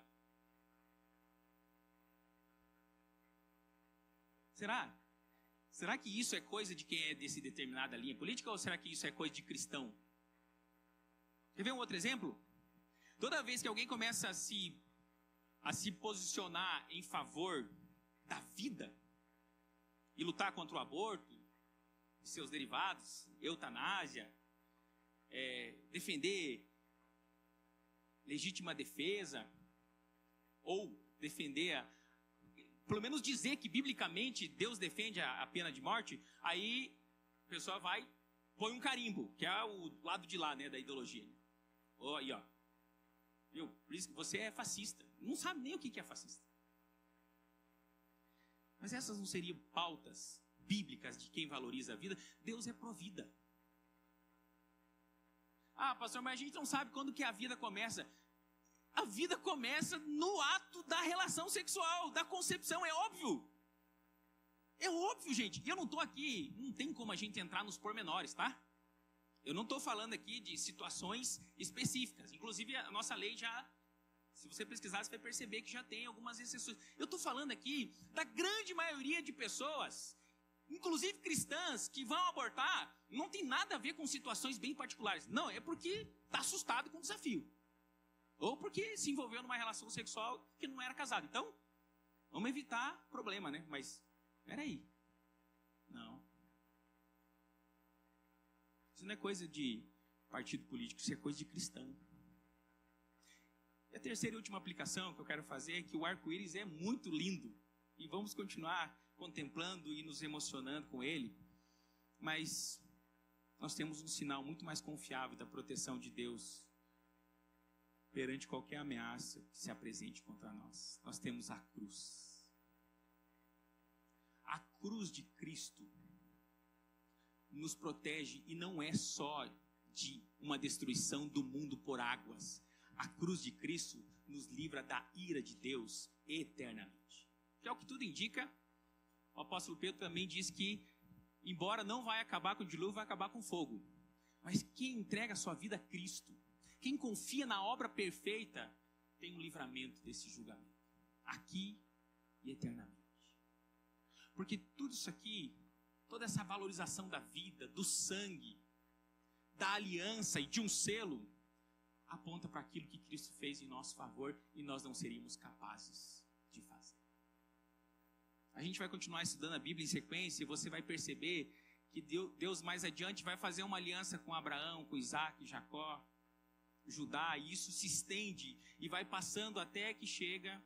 Será que isso é coisa de quem é desse determinada linha política, ou será que isso é coisa de cristão? Quer ver um outro exemplo? Toda vez que alguém começa a se posicionar em favor da vida e lutar contra o aborto e seus derivados, eutanásia, defender legítima defesa, ou defender, pelo menos dizer que biblicamente Deus defende a pena de morte, aí a pessoa põe um carimbo, que é o lado de lá, né, da ideologia. Aí, ó. Viu? Por isso que você é fascista. Não sabe nem o que é fascista. Mas essas não seriam pautas bíblicas de quem valoriza a vida? Deus é pró-vida. Pastor, mas a gente não sabe quando que a vida começa. A vida começa no ato da relação sexual, da concepção, é óbvio. É óbvio, gente. E eu não estou aqui, não tem como a gente entrar nos pormenores, tá? Eu não estou falando aqui de situações específicas. Inclusive, a nossa lei já, se você pesquisar, você vai perceber que já tem algumas exceções. Eu estou falando aqui da grande maioria de pessoas, inclusive cristãs, que vão abortar, não tem nada a ver com situações bem particulares. Não, é porque está assustado com o desafio. Ou porque se envolveu numa relação sexual que não era casado. Então, vamos evitar problema, né? Mas, peraí. Não. Isso não é coisa de partido político, isso é coisa de cristão. E a terceira e última aplicação que eu quero fazer é que o arco-íris é muito lindo. E vamos continuar contemplando e nos emocionando com ele. Mas nós temos um sinal muito mais confiável da proteção de Deus perante qualquer ameaça que se apresente contra nós. Nós temos a cruz. A cruz de Cristo nos protege, e não é só de uma destruição do mundo por águas. A cruz de Cristo nos livra da ira de Deus eternamente. Que é o que tudo indica. O apóstolo Pedro também diz que, embora não vai acabar com o dilúvio, vai acabar com fogo. Mas quem entrega a sua vida a Cristo, quem confia na obra perfeita, tem um livramento desse julgamento, aqui e eternamente. Porque tudo isso aqui, toda essa valorização da vida, do sangue, da aliança e de um selo, aponta para aquilo que Cristo fez em nosso favor e nós não seríamos capazes de fazer. A gente vai continuar estudando a Bíblia em sequência e você vai perceber que Deus mais adiante vai fazer uma aliança com Abraão, com Isaac, Jacó, Judá, e isso se estende e vai passando até que chega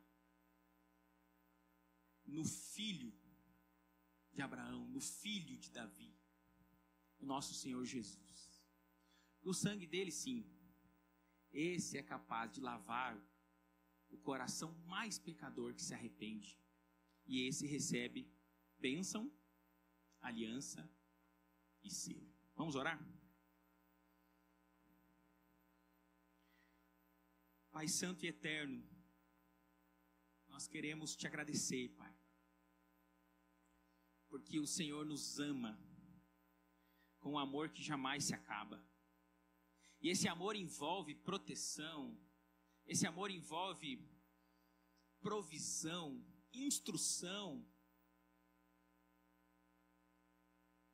no filho de Abraão, no filho de Davi, o nosso Senhor Jesus. O sangue dele, sim, esse é capaz de lavar o coração mais pecador que se arrepende. E esse recebe bênção, aliança e selo. Vamos orar? Pai Santo e Eterno, nós queremos te agradecer, Pai, porque o Senhor nos ama com um amor que jamais se acaba. E esse amor envolve proteção, esse amor envolve provisão, instrução.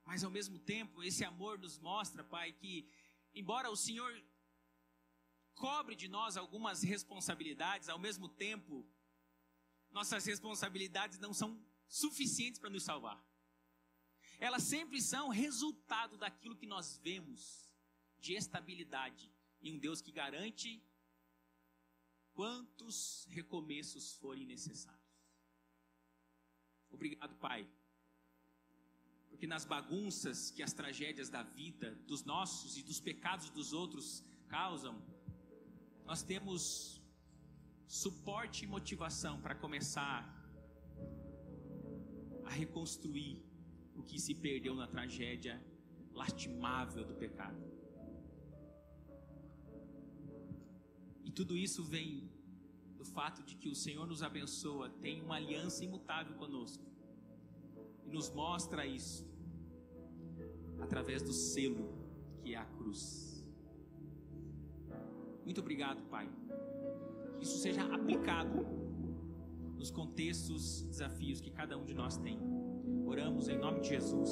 Mas ao mesmo tempo, esse amor nos mostra, Pai, que embora o Senhor cobre de nós algumas responsabilidades, ao mesmo tempo, nossas responsabilidades não são suficientes para nos salvar. Elas sempre são resultado daquilo que nós vemos de estabilidade em um Deus que garante quantos recomeços forem necessários. Obrigado, Pai, porque nas bagunças que as tragédias da vida, dos nossos e dos pecados dos outros causam, nós temos suporte e motivação para começar a reconstruir o que se perdeu na tragédia lastimável do pecado. E tudo isso vem do fato de que o Senhor nos abençoa, tem uma aliança imutável conosco. E nos mostra isso através do selo que é a cruz. Muito obrigado, Pai. Que isso seja aplicado nos contextos, desafios que cada um de nós tem. Oramos em nome de Jesus.